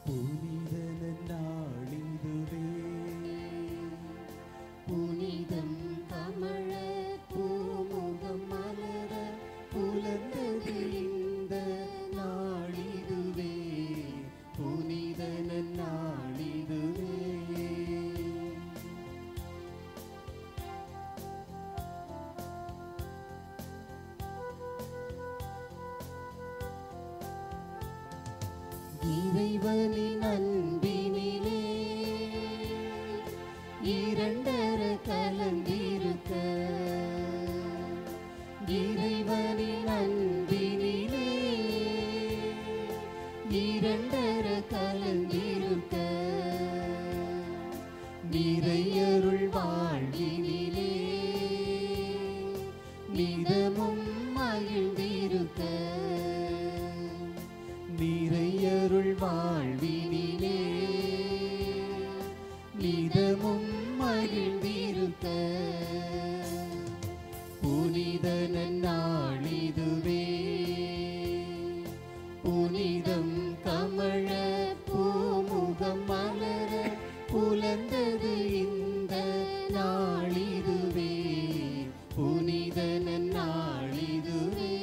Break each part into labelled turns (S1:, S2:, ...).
S1: புனிதன நாளிதுவே புனிதம் கமழ பூமுகம் மலர புலர்ந்தது இந்த நாளிதுவே புனிதன நாளிதுவே இறைவனின் அன்பினிலே இரண்டர கலந்திருக்க இறைவனின் அன்பினிலே இரண்டர கலந்திருக்க நிறையருள் வாழ்வினிலே நிதமும் மகிழ்ந்திருக்க நிறையருள் வாழ்வினிலே நிதமும் மகிழ்ந்திருக்க புனிதன நாளிதுவே புனிதம் கமழ பூமுகம் மலர புலர்ந்தது இந்த நாளிதுவே புனிதன நாளிதுவே.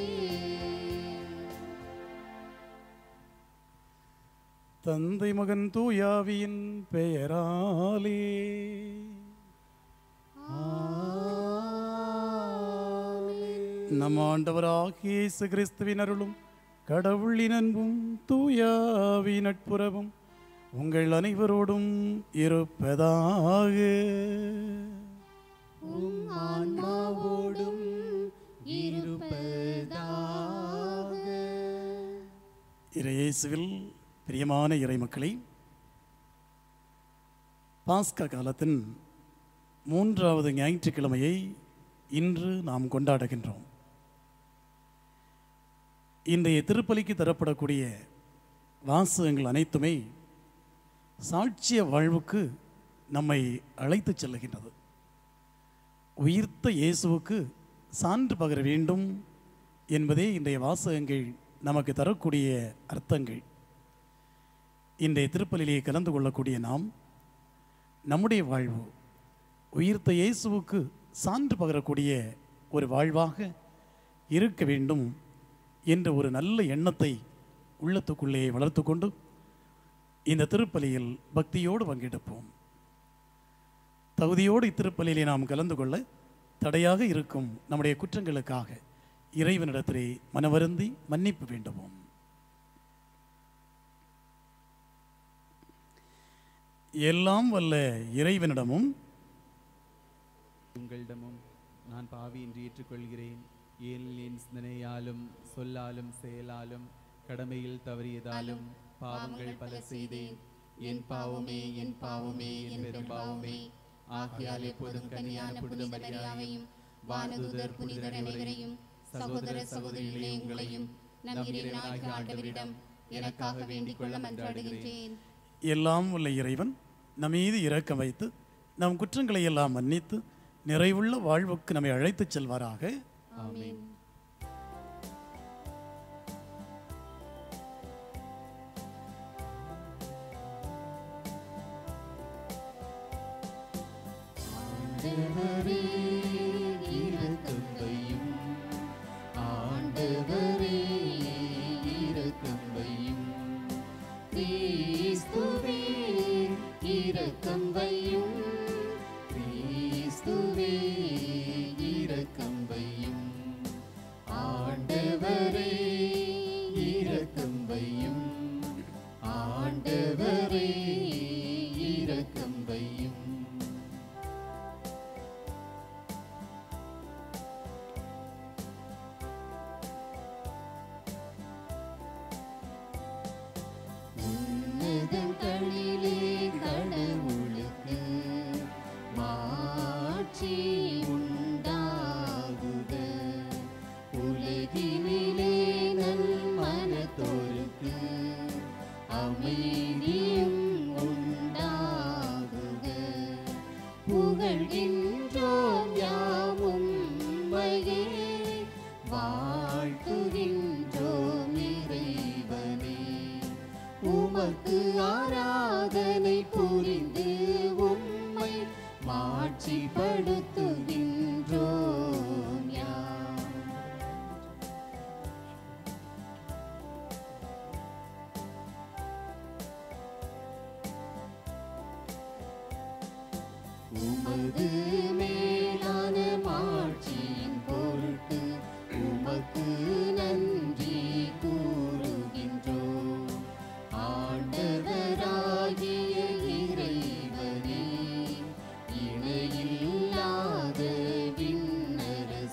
S2: தந்தை மகன் தூயாவியின் பெயராலே நம் ஆண்டவராகிய இயேசு கிறிஸ்துவின் அருளும் கடவுளின் அன்பும் தூயாவின் நட்புறவும் உங்கள் அனைவரோடும் இருப்பதாக.
S1: ஆன்மாவோடும் இருப்பதாக.
S2: இயேசுவில் பிரியமான இறைமக்களை, பாஸ்கா காலத்தின் 3வது ஞாயிற்றுக்கிழமையை இன்று நாம் கொண்டாடுகின்றோம். இன்றைய திருப்பலிக்கு தரப்படக்கூடிய வாசகங்கள் அனைத்துமே சாட்சிய வாழ்வுக்கு நம்மை அழைத்துச் செல்லுகின்றது. உயிர்த்த இயேசுவுக்கு சான்று பகர வேண்டும் என்பதே இன்றைய வாசகங்கள் நமக்கு தரக்கூடிய அர்த்தங்கள். இன்றைய திருப்பலிலே கலந்து கொள்ளக்கூடிய நாம் நம்முடைய வாழ்வு உயிர்த்த இயேசுவுக்கு சான்று பகரக்கூடிய ஒரு வாழ்வாக இருக்க வேண்டும் என்ற ஒரு நல்ல எண்ணத்தை உள்ளத்துக்குள்ளே வளர்த்து கொண்டு இந்த திருப்பலியில் பக்தியோடு பங்கெடுப்போம். தகுதியோடு இத்திருப்பலியிலே நாம் கலந்து கொள்ள தடையாக இருக்கும் நம்முடைய குற்றங்களுக்காக இறைவனிடத்திலே மனவருந்தி மன்னிப்பு வேண்டுவோம். எல்லாம் வல்ல இறைவனிடமும்
S3: உங்களிடமும் நான் பாவியின்றி ஏற்றுக்கொள்கிறேன். ஏனெனில் என் சிந்தனையாலும் சொல்லாலும் செயலாலும் கடமையில் தவறியதாலும் பாவங்கள் பல செய்தேன். என் பாவமே என் பாவமே என் பெரும் பாவமே. ஆகையால் எப்போதும் கன்னியான புனித மரியாதையும் வானதூதர் புனிதர் அனைவரையும் சகோதர சகோதரிகளே உங்களையும் நம் இறைவனாகிய ஆண்டவரிடம் எனக்காக வேண்டிக் கொள்ள மன்றாடுகின்றேன்.
S2: எல்லாம் உள்ள இறைவன் நம் மீது இரக்கம் வைத்து நம் குற்றங்களை எல்லாம் மன்னித்து நிறைவுள்ள வாழ்வுக்கு நம்மை அழைத்துச் செல்வாராக.
S3: ஆமென்.
S1: ஆண்டவரே இரக்கம் வையும், ஆண்டவரே இரக்கம் வையும், கிறிஸ்துவே இரக்கம் வையும், கிறிஸ்துவே இரக்கம் வையும்,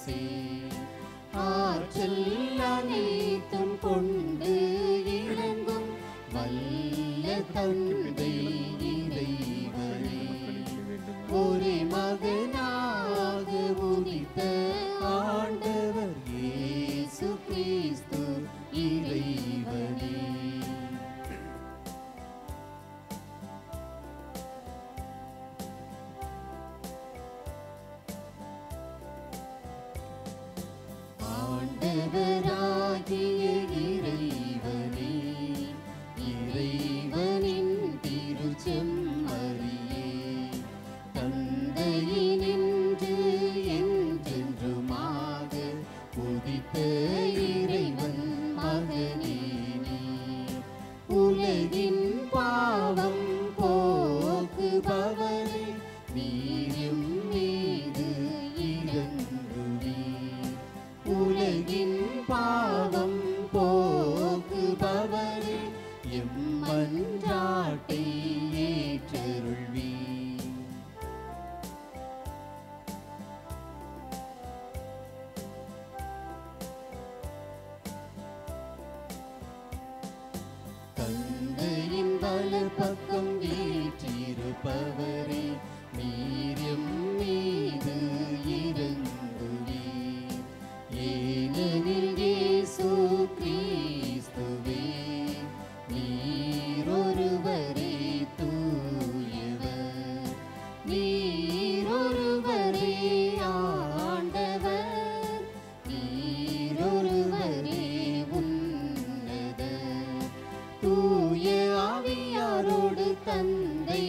S1: அரசே, ஆற்றல் அனைத்தும் கொண்டு இறங்கும் வல்ல தந்தை இறைவனே, ஒரே மகனாக உதித்த ஆண்டவர் இயேசு கிறிஸ்து இறைவனே, ஆண்டவராகிய இறைவனே, இறைவனின் திருச்செம்மறியே, தந்தையினின்று என்றென்றுமாக உதித்த இறைவன் மகனே நீ, உலகின் பாவம் போக்குபவரே, நீரும் மீது இறங்குவீர், உலகின் பாவம் போக்குபவரே, எம் மன்றாட்டை ஏற்றருள்வீர். தந்தையின் வலப்பக்கம் வீற்றிருப்பவரே, நீரும் மீது இறங்குவீர், ஏனெனில் இயேசு கிறிஸ்துவே நீரொருவரே தூயவர், நீரொருவரே ஆண்டவர், நீரொருவரே உன்னதர், தூய ஆவியாரோடு தந்தை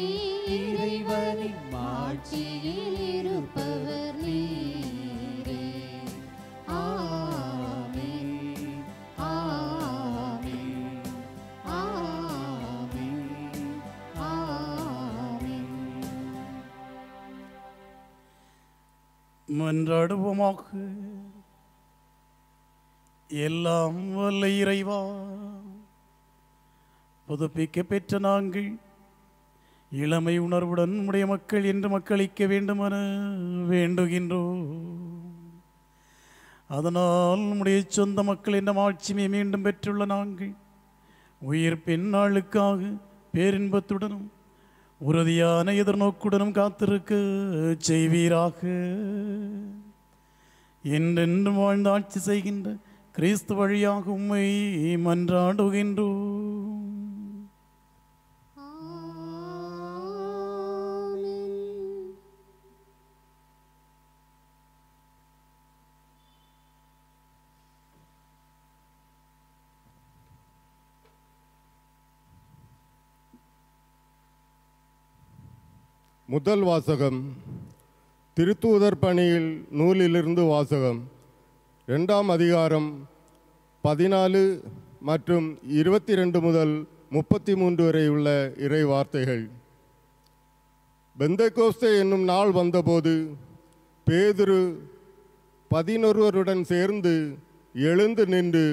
S1: இறைவனின் மாட்சியில் இருப்பவர் நீரே. ஆமென், ஆமென், ஆமென், ஆமென்.
S2: மன்றாடுவோமாக. எல்லாம் வல்ல இறைவா, புதுப்பிக்க பெற்ற நாங்கள் இளமை உணர்வுடன் உடைய மக்கள் என்று மக்களிக்க வேண்டுமென வேண்டுகின்றோம். அதனால் உடைய சொந்த மக்கள் என்ற மாட்சிமை மீண்டும் பெற்றுள்ள நாங்கள் உயிர் பெண்ணாளுக்காக பேரின்பத்துடனும் உறுதியான எதிர்நோக்குடனும் காத்திருக்க செய்வீராக. என்றென்றும் வாழ்ந்து ஆட்சி செய்கின்ற கிறிஸ்து வழியாக உம்மை மன்றாடுகின்றோம்.
S4: முதல் வாசகம் திருத்தூதர் பணியில் நூலிலிருந்து வாசகம். 2ஆம் அதிகாரம் 14 மற்றும் 22 முதல் 33 வரை உள்ள இறை வார்த்தைகள். பெந்தெகோஸ்தே என்னும் நாள் வந்தபோது பேதுரு 11 சேர்ந்து எழுந்து நின்று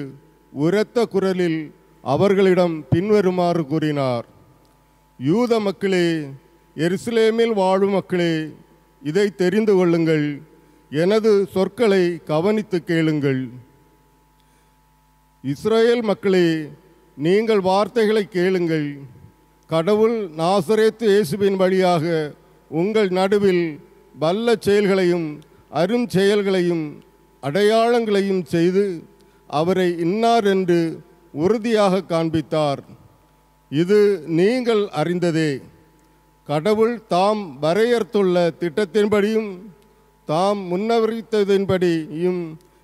S4: உரத்த குரலில் அவர்களிடம் பின்வருமாறு கூறினார். யூத மக்களே, எருசலேமில் வாழும் மக்களே, இதை தெரிந்து கொள்ளுங்கள். எனது சொற்களை கவனித்து கேளுங்கள். இஸ்ரேல் மக்களே, நீங்கள் வார்த்தைகளை கேளுங்கள். கடவுள் நாசரேத்து இயேசுவின் வழியாக உங்கள் நடுவில் வல்ல செயல்களையும் அருஞ்செயல்களையும் அடையாளங்களையும் செய்து அவரை இன்னார் என்று உறுதியாக காண்பித்தார். இது நீங்கள் அறிந்ததே. கடவுள் தாம் வரையறுத்துள்ள திட்டத்தின்படியும் தாம் முன்னறிவித்ததின்படியும்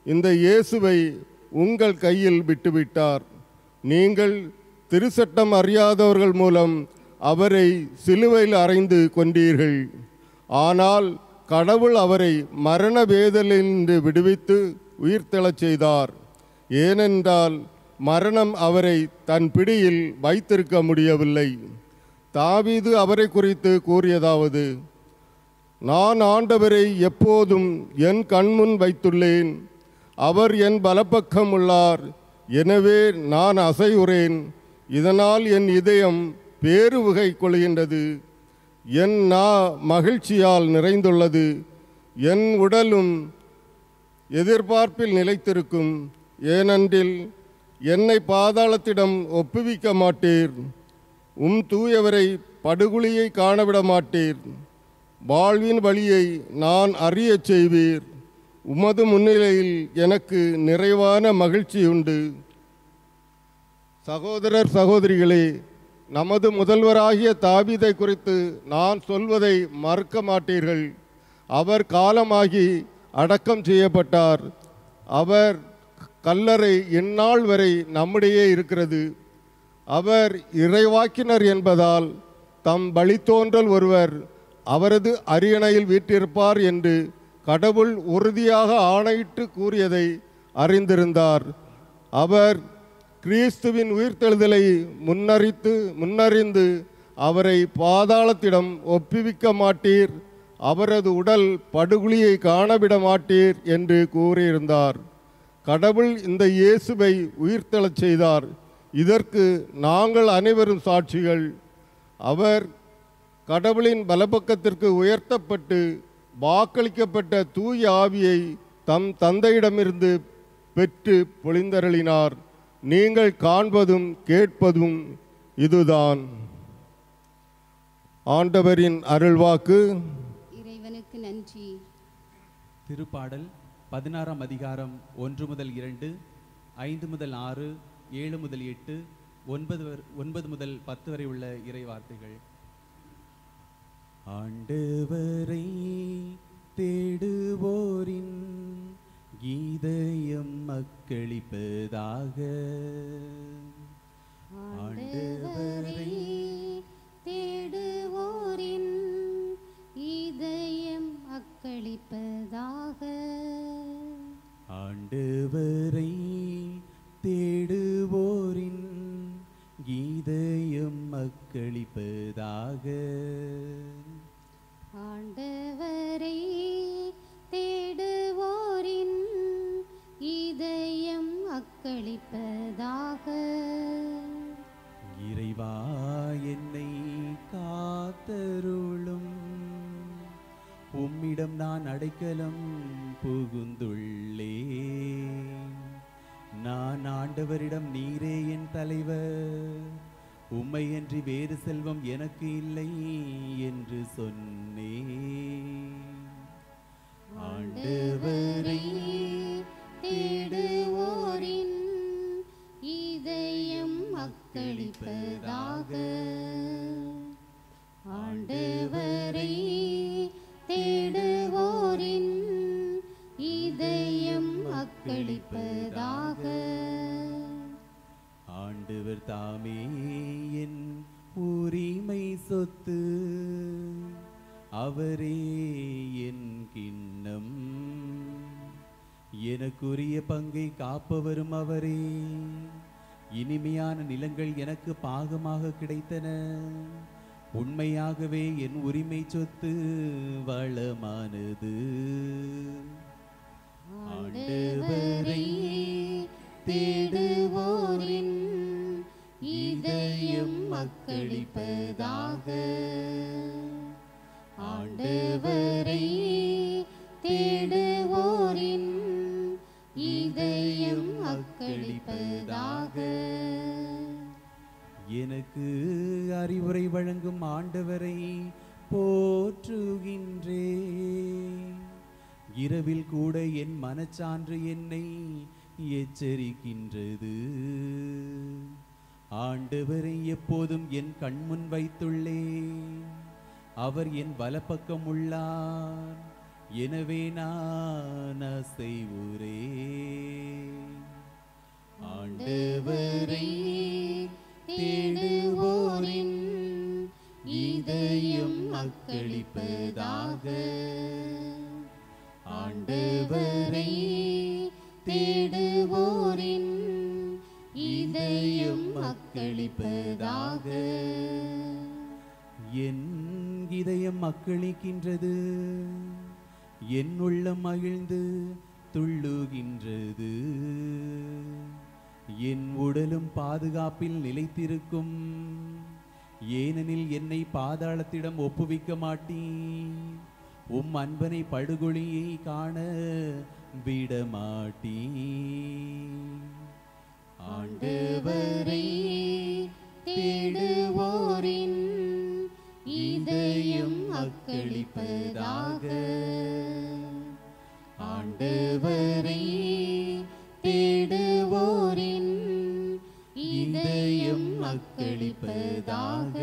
S4: இந்த இயேசுவை உங்கள் கையில் விட்டுவிட்டார். நீங்கள் திருச்சட்டம் அறியாதவர்கள் மூலம் அவரை சிலுவையில் அறைந்து கொண்டீர்கள். ஆனால் கடவுள் அவரை மரண வேதனையிலிருந்து விடுவித்து உயிர்த்தெழச் செய்தார். ஏனென்றால் மரணம் அவரை தன் பிடியில் வைத்திருக்க முடியவில்லை. தாவீது அவரை குறித்து கூறியதாவது: நான் ஆண்டவரை எப்போதும் என் கண்முன் வைத்துள்ளேன். அவர் என் பலப்பக்கம் உள்ளார். எனவே நான் அசையுறேன். இதனால் என் இதயம் பேருவகை கொள்கின்றது. என் நா மகிழ்ச்சியால் நிறைந்துள்ளது. என் உடலும் எதிர்பார்ப்பில் நிலைத்திருக்கும். ஏனென்றில் என்னை பாதாளத்திடம் ஒப்புவிக்க மாட்டீர். தூயவரை படுகுழியை காணவிட மாட்டீர். வாழ்வின் வழியை நான் அறியச் செய்வீர். உமது முன்னிலையில் எனக்கு நிறைவான மகிழ்ச்சி உண்டு. சகோதரர் சகோதரிகளே, நமது முதல்வராகிய தாவீதை குறித்து நான் சொல்வதை மறுக்க மாட்டீர்கள். அவர் காலமாகி அடக்கம் செய்யப்பட்டார். அவர் கல்லறை இந்நாள் வரை நம்முடையே இருக்கிறது. அவர் இறைவாக்கினர் என்பதால் தம் வழித்தோன்றல் ஒருவர் அவரது அரியணையில் வீற்றிருப்பார் என்று கடவுள் உறுதியாக ஆணையிட்டு கூறியதை அறிந்திருந்தார். அவர் கிறிஸ்துவின் உயிர்த்தெழுதலை முன்னறிந்து அவரை பாதாளத்திடம் ஒப்புவிக்க மாட்டீர், அவரது உடல் படுகுழியை காணவிட மாட்டீர் என்று கூறியிருந்தார். கடவுள் இந்த இயேசுவை உயிர்த்தெழச் செய்தார். இதற்கு நாங்கள் அனைவரும் சாட்சிகள். அவர் கடவுளின் வலப்பக்கத்திற்கு உயர்த்தப்பட்டு வாக்களிக்கப்பட்ட தூய ஆவியை தம் தந்தையிடமிருந்து பெற்று பொழிந்தருளினார். நீங்கள் காண்பதும் கேட்பதும் இதுதான். ஆண்டவரின் அருள்வாக்கு.
S1: இறைவனுக்கு நன்றி.
S3: திருப்பாடல் 16ஆம் அதிகாரம் 1 முதல் 2, 5 முதல் 6, 7 முதல் 8, 9 முதல் 10 வரை உள்ள இறை வார்த்தைகள். ஆண்டவரை தேடுவோரின் கீதயம் மக்களிப்பதாக.
S1: ஆண்டவரை தேடுவோரின் இதயம் அக்களிப்பதாக.
S3: ஆண்டவரை தேடுவோரின் கீதயம் மக்களிப்பதாக.
S1: ஆண்டவரை தேடுவோரின் இதயம் அக்களிப்பதாக.
S3: இறைவா என்னை காத்தருளும், உம்மிடம் நான் அடைக்கலம் புகுந்துள்ளே. நான் ஆண்டவரிடம் நீரே என் தலைவர், உம்மையன்றி வேறு செல்வம் எனக்கு இல்லை என்று சொன்னேன்.
S1: ஆண்டவரை தேடுவோரின் இதயம் அக்களிப்பதாக. ஆண்டவரை தேடுவோரின் இதயம் அக்களிப்பதாக.
S3: ஆண்டவர் தாமே என் உரிமை சொத்து, அவரே என் கிண்ணம். எனக்குரிய பங்கை காப்பவரும் அவரே. இனிமையான நிலங்கள் எனக்கு பாகமாக கிடைத்தன. உண்மையாகவே என் உரிமை சொத்து வளமானது.
S1: ஆண்டவரை தேடுவோரின் இதயம் அக்களிப்பதாக. ஆண்டவரை தேடுவோரின் இதயம் அக்களிப்பதாக.
S3: எனக்கு அறிவுரை வழங்கும் ஆண்டவரை போற்றுகின்றே. இரவில் கூட என் மனச்சான்று என்னை எச்சரிக்கின்றது. ஆண்டவரை எப்போதும் என் கண்முன் வைத்துள்ளேன். அவர் என் வலப்பக்கம் உள்ளார், எனவே நான் அசைவுறே.
S1: ஆண்டவரை தேடுவோரின் இதயம் அக்களிப்பதாக. ஆண்டவரை தேடுவோரின் இதயம் அக்களிப்பதாக.
S3: என் இதயம் மக்களிக்கின்றது, என் உள்ளம் மகிழ்ந்து துள்ளுகின்றது. என் உடலும் பாதுகாப்பில் நிலைத்திருக்கும், ஏனெனில் என்னை பாதாளத்திடம் ஒப்புவிக்க மாட்டீர். உம் அன்பனை படுகொலியை காண விடமாட்டீ.
S1: ஆண்டவரை தேடுவோரின் இதயம் அக்களிப்பதாக. ஆண்டவரை தேடுவோரின் இதயம் அக்களிப்பதாக.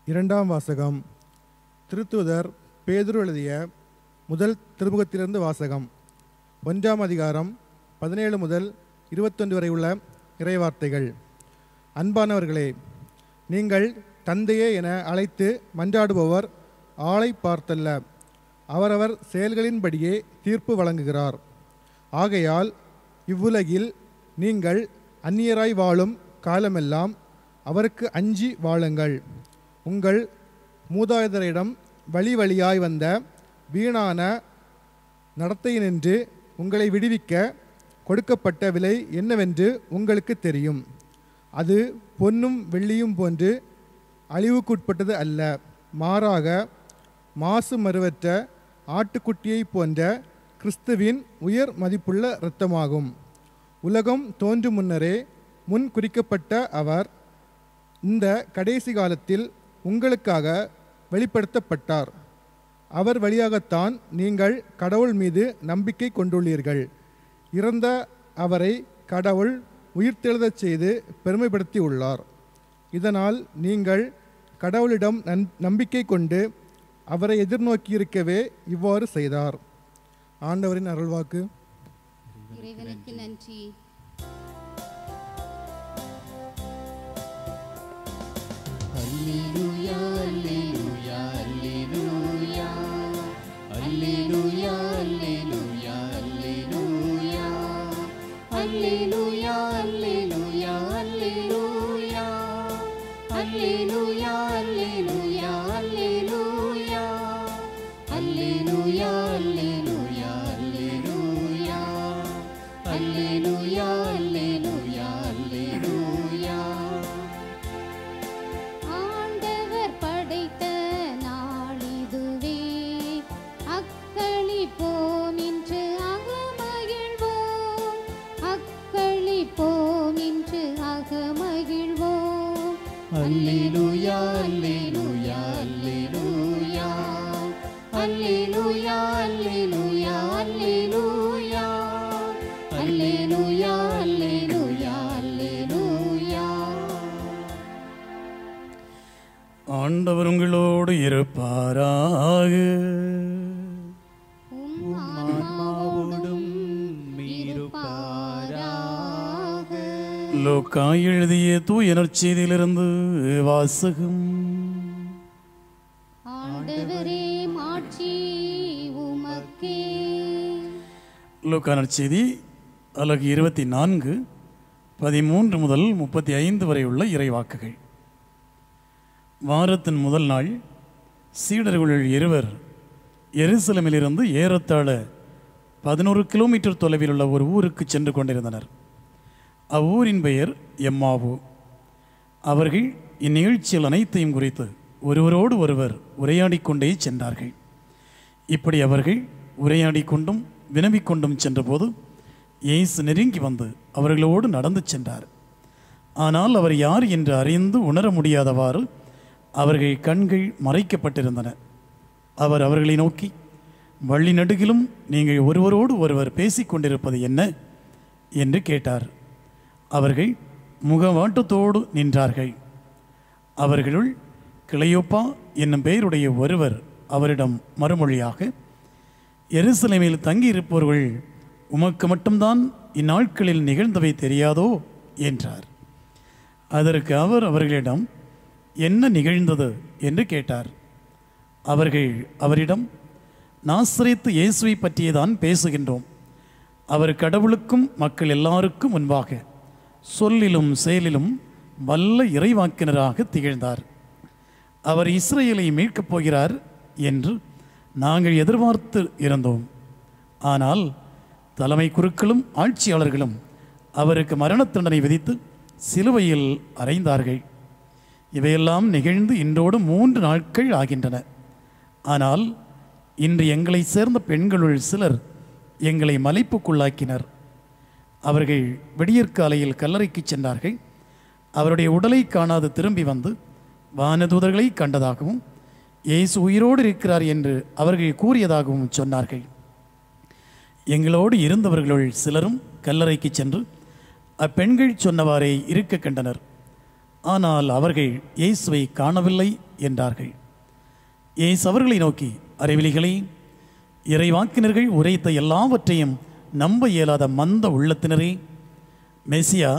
S5: இரண்டாம் வாசகம். திருத்தூதர் பேதுரு எழுதிய முதல் திருமுகத்திலிருந்து வாசகம். 1ஆம் அதிகாரம் 17 முதல் 21 வரை உள்ள இறைவார்த்தைகள். அன்பானவர்களே, நீங்கள் தந்தையே என அழைத்து மன்றாடுபவர் ஆளை பார்த்தல்ல, அவரவர் செயல்களின்படியே தீர்ப்பு வழங்குகிறார். ஆகையால் இவ்வுலகில் நீங்கள் அந்நியராய் வாழும் காலமெல்லாம் அவருக்கு அஞ்சி வாழுங்கள். உங்கள் மூதாதையரிடம் வழி வழியாய் வந்த வீணான நடத்தையினின்று உங்களை விடுவிக்க கொடுக்கப்பட்ட விலை என்னவென்று உங்களுக்கு தெரியும். அது பொன்னும் வெள்ளியும் போன்று அழிவுக்குட்பட்டது அல்ல, மாறாக மாசு மறுவற்ற ஆட்டுக்குட்டியை போன்ற கிறிஸ்துவின் உயர் மதிப்புள்ள இரத்தமாகும். உலகம் தோன்றும் முன்னரே முன் குறிக்கப்பட்ட அவர் இந்த கடைசி காலத்தில் உங்களுக்காக வெளிப்படுத்தப்பட்டார். அவர் வழியாகத்தான் நீங்கள் கடவுள் மீது நம்பிக்கை கொண்டுள்ளீர்கள். இறந்த அவரை கடவுள் உயிர்த்தெழுதச் செய்து பெருமைப்படுத்தி உள்ளார். இதனால் நீங்கள் கடவுளிடம் நம்பிக்கை கொண்டு அவரை எதிர்நோக்கியிருக்கவே இவ்வாறு செய்தார். ஆண்டவரின் அருள்வாக்கு.
S1: இறைவனுக்கு நன்றி. அல்லேலூயா அல்லேலூயா அல்லேலூயா அல்லேலூயா அல்லேலூயா அல்லேலூயா அல்லேலூயா அல்லேலூயா அல்லேலூயா அல்லேலூயா அல்லேலூயா அல்லேலூயா அல்லேலூயா அல்லேலூயா அல்லேலூயா அல்லேலூயா அல்லேலூயா. ஆண்டவர் படைத்த நாளிதுவே, அக்களிப்போம் இன்று அகமகிழ்வோம், அக்களிப்போம் இன்று அகமகிழ்வோம். அல்லேலூயா அல்லேலூயா அல்லேலூயா அல்லேலூயா அல்லேலூயா அல்லேலூயா அல்லேலூயா அல்லேலூயா அல்லேலூயா.
S2: ஆண்டவர் உங்களோடு இருப்பாராக.
S1: உம்
S3: ஆன்மாவோடும் இருப்பாராக.
S2: லூக்கா எழுதிய தூய நற்செய்தியிலிருந்து வாசகம்.
S1: ஆண்டவரே மாட்சி உமக்கே.
S2: லூக்கா நற்செய்தி அலகு 24 13 முதல் 35 வரை உள்ள இறைவாக்குகள். வாரத்தின் முதல் நாள் சீடர்கள் இருவர் எருசலேமிலிருந்து ஏறத்தாழ 11 கிலோமீட்டர் தொலைவில் உள்ள ஒரு ஊருக்கு சென்று கொண்டிருந்தனர். அவ்வூரின் பெயர் எம்மாவு. அவர்கள் இந்நிகழ்ச்சிகள் அனைத்தையும் குறித்து ஒருவரோடு ஒருவர் உரையாடிக் கொண்டே சென்றார்கள். இப்படி அவர்கள் உரையாடி கொண்டும் வினவிக் கொண்டும் சென்றபோது இயேசு நெருங்கி வந்து அவர்களோடு நடந்து சென்றார். ஆனால் அவர் யார் என்று அறிந்து உணர முடியாதவாறு அவர்கள் கண்கள் மறைக்கப்பட்டிருந்தன. அவர் அவர்களை நோக்கி, வழி நடுகிலும் நீங்கள் ஒருவரோடு ஒருவர் பேசிக்கொண்டிருப்பது என்ன என்று கேட்டார். அவர்கள் முகவாட்டத்தோடு நின்றார்கள். அவர்களுள் கிளையோப்பா என்னும் பெயருடைய ஒருவர் அவரிடம் மறுமொழியாக, எருசலேமில் தங்கியிருப்பவர்கள் உமக்கு மட்டும்தான் இந்நாட்களில் நிகழ்ந்தவை தெரியாதோ என்றார். அதற்கு அவர் அவர்களிடம், என்ன நிகழ்ந்தது என்று கேட்டார். அவர்கள் அவரிடம், நாசரேத்து இயேசுவை பற்றியேதான் பேசுகின்றோம். அவர் கடவுளுக்கும் மக்கள் எல்லாருக்கும் முன்பாக சொல்லிலும் செயலிலும் வல்ல இறைவாக்கினராக திகழ்ந்தார். அவர் இஸ்ரேலை மீட்கப் போகிறார் என்று நாங்கள் எதிர்பார்த்து இருந்தோம். ஆனால் தலைமை குருக்களும் ஆட்சியாளர்களும் அவருக்கு மரண தண்டனை விதித்து சிலுவையில் அறைந்தார்கள். இவையெல்லாம் நிகழ்ந்து இன்றோடு 3 நாட்கள் ஆகின்றன. ஆனால் இன்று எங்களை சேர்ந்த பெண்களுள் சிலர் எங்களை மலைப்புக்குள்ளாக்கினர். அவர்கள் விடியற்காலையில் கல்லறைக்கு சென்றார்கள். அவருடைய உடலை காணாது திரும்பி வந்து வானதூதர்களை கண்டதாகவும் இயேசு உயிரோடு இருக்கிறார் என்று அவர்கள் கூறியதாகவும் சொன்னார்கள். எங்களோடு இருந்தவர்களுள் சிலரும் கல்லறைக்கு சென்று அப்பெண்கள் சொன்னவாறே இருக்க கண்டனர். ஆனால் அவர்கள் இயேசுவை காணவில்லை என்றார்கள். இயேசு அவர்களை நோக்கி, அறிவிலிகளே, இறைவாக்கினர்கள் உரைத்த எல்லாவற்றையும் நம்ப இயலாத மந்த உள்ளத்தினரே, மெசியா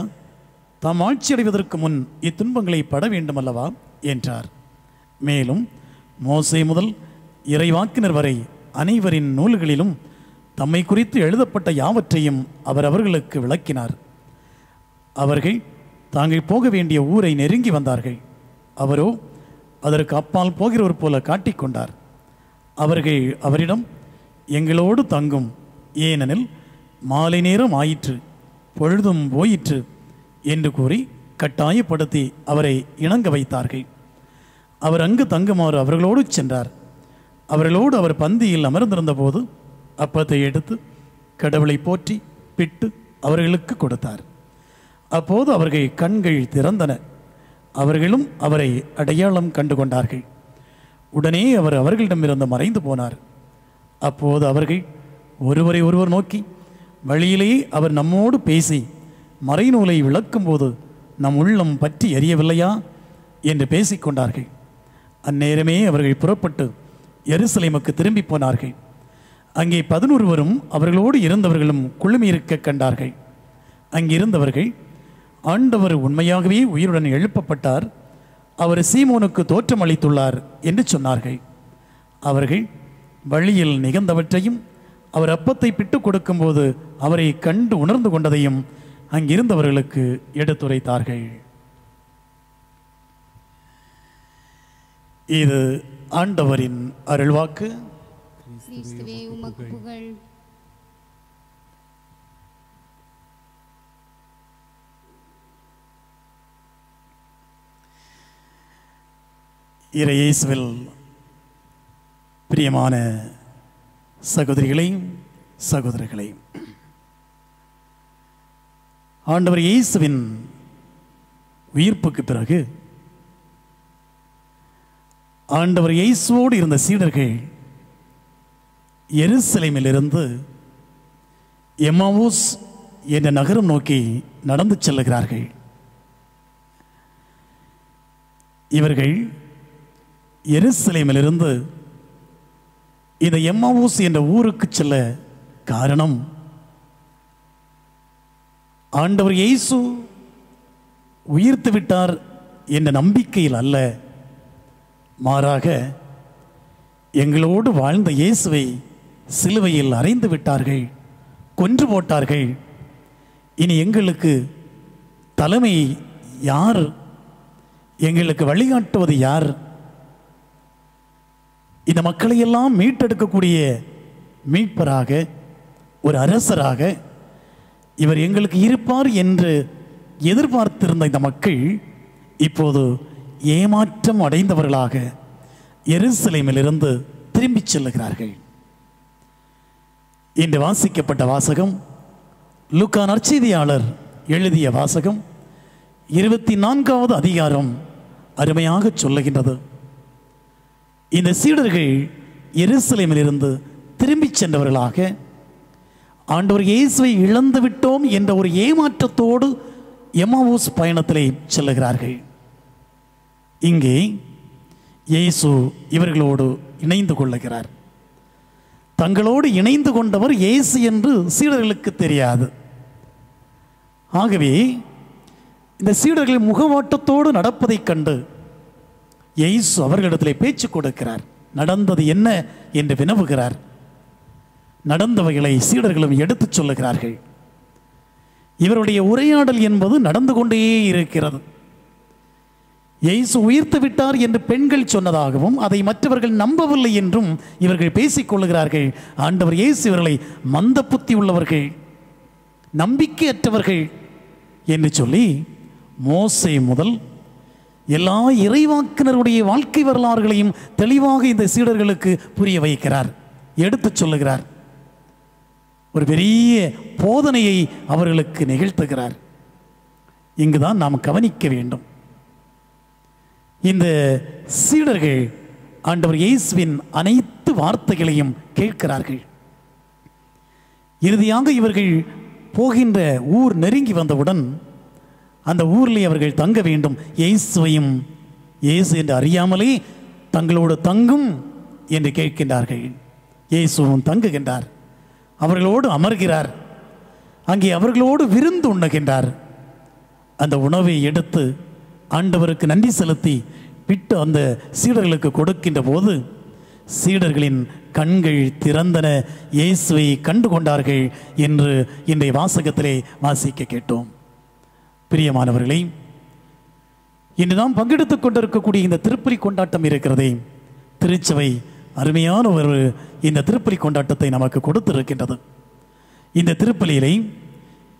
S2: தாம் ஆட்சியடைவதற்கு முன் இத்துன்பங்களை பட வேண்டுமல்லவா என்றார். மேலும் மோசே முதல் இறைவாக்கினர் வரை அனைவரின் நூல்களிலும் தம்மை குறித்து எழுதப்பட்ட யாவற்றையும் அவர் அவர்களுக்கு விளக்கினார். அவர்கள் தாங்கள் போக வேண்டிய ஊரை நெருங்கி வந்தார்கள். அவரோ அதற்கு அப்பால் போகிறவர் போல காட்டிக்கொண்டார். அவர்கள் அவரிடம், எங்களோடு தங்கும், ஏனெனில் மாலை நேரம் ஆயிற்று, பொழுதும் போயிற்று என்று கூறி கட்டாயப்படுத்தி அவரை இணங்க வைத்தார்கள். அவர் அங்கு தங்குமாறு அவர்களோடு சென்றார். அவர்களோடு அவர் பந்தியில் அமர்ந்திருந்த போது அப்பத்தை எடுத்து கடவுளை போற்றி பிட்டு அவர்களுக்கு கொடுத்தார். அப்போது அவர்கள் கண்கள் திறந்தன. அவர்களும் அவரை அடையாளம் கண்டு கொண்டார்கள். உடனே அவர் அவர்களிடமிருந்து மறைந்து போனார். அப்போது அவர்கள் ஒருவரை ஒருவர் நோக்கி, வழியிலேயே அவர் நம்மோடு பேசி மறைநூலை விளக்கும்போது நம் உள்ளம் பற்றி எரியவில்லையா என்று பேசிக்கொண்டார்கள். அந்நேரமே அவர்கள் புறப்பட்டு எருசலேமுக்கு திரும்பி போனார்கள். அங்கே 11 அவர்களோடு இருந்தவர்களும் குழுமியிருக்க கண்டார்கள். அங்கிருந்தவர்கள், ஆண்டவர் உண்மையாகவே உயிருடன் எழுப்பப்பட்டார், அவர் சீமோனுக்கு தோற்றம் அளித்துள்ளார் என்று சொன்னார்கள். அவர்கள் வழியில் நிகழ்ந்தவற்றையும் அவர் அப்பத்தை பிட்டு கொடுக்கும்போது அவரை கண்டு உணர்ந்து கொண்டதையும் அங்கிருந்தவர்களுக்கு எடுத்துரைத்தார்கள். இது ஆண்டவரின் அருள்வாக்கு.
S1: கிறிஸ்துவே உமக்கு புகழ்.
S2: இறையேசுவில் பிரியமான சகோதரிகளை சகோதரர்களை, ஆண்டவர் இயேசுவின் உயிர்ப்புக்கு பிறகு ஆண்டவர் இயேசுவோடு இருந்த சீடர்கள் எருசலேமிலிருந்து எம்மாவூஸ் என்ற நகரம் நோக்கி நடந்து செல்லுகிறார்கள். இவர்கள் எருசலேமிலிருந்து இந்த எம்மாவூஸ் என்ற ஊருக்கு செல்ல காரணம், ஆண்டவர் இயேசு உயிர்த்து விட்டார் என்ற நம்பிக்கையில் அல்ல, மாறாக எங்களோடு வாழ்ந்த இயேசுவை சிலுவையில் அறைந்து விட்டார்கள், கொன்று போட்டார்கள். இனி எங்களுக்கு தலைமை யார்? எங்களுக்கு வழிகாட்டுவது யார்? இந்த மக்களையெல்லாம் மீட்டெடுக்கக்கூடிய மீட்பராக, ஒரு அரசராக இவர் எங்களுக்கு இருப்பார் என்று எதிர்பார்த்திருந்த இந்த மக்கள் இப்போது ஏமாற்றம் அடைந்தவர்களாக எருசலேமிலிருந்து திரும்பிச் செல்லுகிறார்கள். இன்று வாசிக்கப்பட்ட வாசகம் லூக்கா நற்செய்தியாளர் எழுதிய வாசகம் 24வது அதிகாரம் அருமையாக சொல்லுகின்றது. இந்த சீடர்கள் எருசலேமிலிருந்து திரும்பிச் சென்றவர்களாக ஆண்டவர் இயேசுவை இழந்து விட்டோம் என்ற ஒரு ஏமாற்றத்தோடு எம்மாவூஸ் பயணத்திலே செல்லுகிறார்கள். இங்கே இயேசு இவர்களோடு இணைந்து கொள்ளுகிறார். தங்களோடு இணைந்து கொண்டவர் இயேசு என்று சீடர்களுக்கு தெரியாது. ஆகவே இந்த சீடர்கள் முகவாட்டத்தோடு நடப்பதைக் கண்டு இயேசு அவர்களிடத்திலே பேச்சு கொடுக்கிறார். நடந்தது என்ன என்று வினவுகிறார். நடந்தவைகளை சீடர்களும் எடுத்துச் சொல்லுகிறார்கள். இவருடைய உரையாடல் என்பது நடந்து கொண்டே இருக்கிறது. இயேசு உயிர்த்து விட்டார் என்று பெண்கள் சொன்னதாகவும் அதை மற்றவர்கள் நம்பவில்லை என்றும் இவர்கள் பேசிக்கொள்ளுகிறார்கள். ஆண்டவர் இயேசு இவர்களை மந்த புத்தி உள்ளவர்கள், நம்பிக்கையற்றவர்கள் என்று சொல்லி மோசே முதல் எல்லா இறைவாக்கினருடைய வாழ்க்கை வரலாறுகளையும் தெளிவாக இந்த சீடர்களுக்கு புரிய வைக்கிறார், எடுத்துச் சொல்லுகிறார். ஒரு பெரிய போதனையை அவர்களுக்கு நிகழ்த்துகிறார். இங்குதான் நாம் கவனிக்க வேண்டும். இந்த சீடர்கள் ஆண்டவர் இயேசுவின் அனைத்து வார்த்தைகளையும் கேட்கிறார்கள். இறுதியாக இவர்கள் போகின்ற ஊர் நெருங்கி வந்தவுடன் அந்த ஊரில் அவர்கள் தங்க வேண்டும். இயேசுவையும் இயேசு என்று அறியாமலே தங்களோடு தங்கும் என்று கேட்கின்றார்கள். இயேசுவும் தங்குகின்றார், அவர்களோடு அமர்கிறார், அங்கே அவர்களோடு விருந்து உண்ணுகின்றார். அந்த உணவை எடுத்து ஆண்டவருக்கு நன்றி செலுத்தி விட்டு அந்த சீடர்களுக்கு கொடுக்கின்ற போது சீடர்களின் கண்கள் திறந்தன, இயேசுவை கண்டு கொண்டார்கள் என்று இன்றைய வாசகத்திலே வாசிக்க கேட்டோம். பிரியமானவர்களே, இன்று நாம் பங்கெடுத்துக் கொண்டிருக்கக்கூடிய இந்த திருப்பலி கொண்டாட்டம் இருக்கிறதே, திருச்சபை அருமையான ஒரு இந்த திருப்பலி கொண்டாட்டத்தை நமக்கு கொடுத்திருக்கின்றது. இந்த திருப்பலியிலே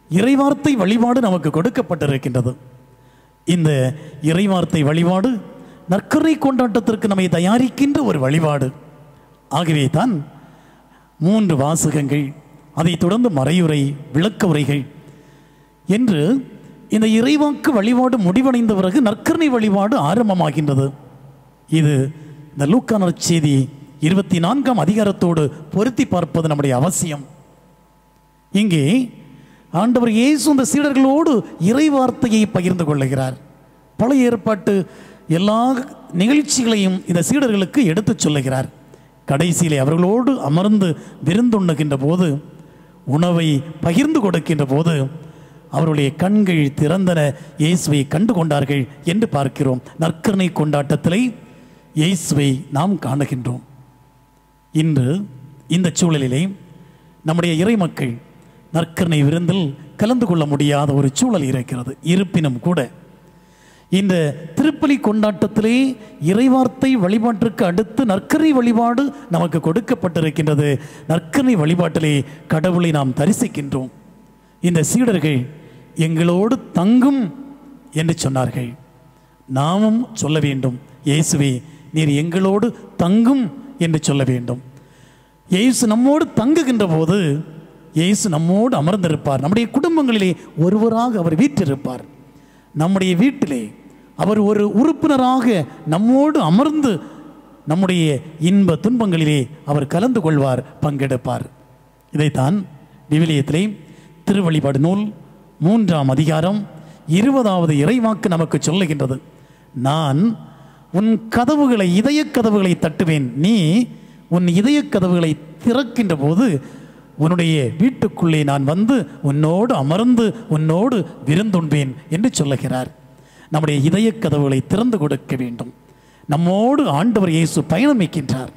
S2: இறைவார்த்தை வழிபாடு நமக்கு கொடுக்கப்பட்டிருக்கின்றது. இந்த இறைவார்த்தை வழிபாடு நற்கருணை கொண்டாட்டத்திற்கு நம்மை தயாரிக்கின்ற ஒரு வழிபாடு. ஆகவே தான் 3 வாசகங்கள், அதைத் தொடர்ந்து மறையுரை, விளக்க உரைகள் என்று இந்த இறைவாக்கு வழிபாடு முடிவடைந்த பிறகு நற்கருணை வழிபாடு ஆரம்பமாகின்றது. இது இந்த லூக்கா நற்செய்தி 24ஆம் அதிகாரத்தோடு பொருத்தி பார்ப்பது நம்முடைய அவசியம். இங்கே ஆண்டவர் இயேசு இந்த சீடர்களோடு இறை வார்த்தையை பகிர்ந்து கொள்ளுகிறார். பழைய ஏற்பாட்டு எல்லா நிகழ்ச்சிகளையும் இந்த சீடர்களுக்கு எடுத்துச் சொல்லுகிறார். கடைசியிலே அவர்களோடு அமர்ந்து விருந்துண்ணுகின்ற போது, உணவை பகிர்ந்து கொடுக்கின்ற போது அவருடைய கண்கள் திறந்தன, இயேசுவை கண்டு கொண்டார்கள் என்று பார்க்கிறோம். நற்கருணை கொண்டாட்டத்திலே இயேசுவை நாம் காணுகின்றோம். இன்று இந்த சூழலிலே நம்முடைய இறைமக்கள் நற்கருணை விருந்தில் கலந்து கொள்ள முடியாத ஒரு சூழல் இருக்கிறது. இருப்பினும் கூட இந்த திருப்பலி கொண்டாட்டத்திலே இறைவார்த்தை வழிபாட்டிற்கு அடுத்து நற்கருணை வழிபாடு நமக்கு கொடுக்கப்பட்டிருக்கின்றது. நற்கருணை வழிபாட்டிலே கடவுளை நாம் தரிசிக்கின்றோம். இந்த சீடர்கள் எங்களோடு தங்கும் என்று சொன்னார்கள். நாமும் சொல்ல வேண்டும், இயேசுவே நீர் எங்களோடு தங்கும் என்று சொல்ல வேண்டும். இயேசு நம்மோடு தங்குகின்ற போது இயேசு நம்மோடு அமர்ந்திருப்பார். நம்முடைய குடும்பங்களிலே ஒருவராக அவர் வீற்றிருப்பார். நம்முடைய வீட்டிலே அவர் ஒரு உறுப்பினராக நம்மோடு அமர்ந்து நம்முடைய இன்ப துன்பங்களிலே அவர் கலந்து கொள்வார், பங்கெடுப்பார். இதைத்தான் விவிலியத்திலே திருவழிபாடு நூல் 3ஆம் அதிகாரம் 20வது இறைவாக்கு நமக்கு சொல்லுகின்றது. நான் உன் கதவுகளை, இதய கதவுகளை தட்டுவேன், நீ உன் இதய கதவுகளை திறக்கின்ற போது உன்னுடைய வீட்டுக்குள்ளே நான் வந்து உன்னோடு அமர்ந்து உன்னோடு விருந்துண்பேன் என்று சொல்லுகிறார். நம்முடைய இதய கதவுகளை திறந்து கொடுக்க வேண்டும். நம்மோடு ஆண்டவர் இயேசு பயணமிக்கின்றார்.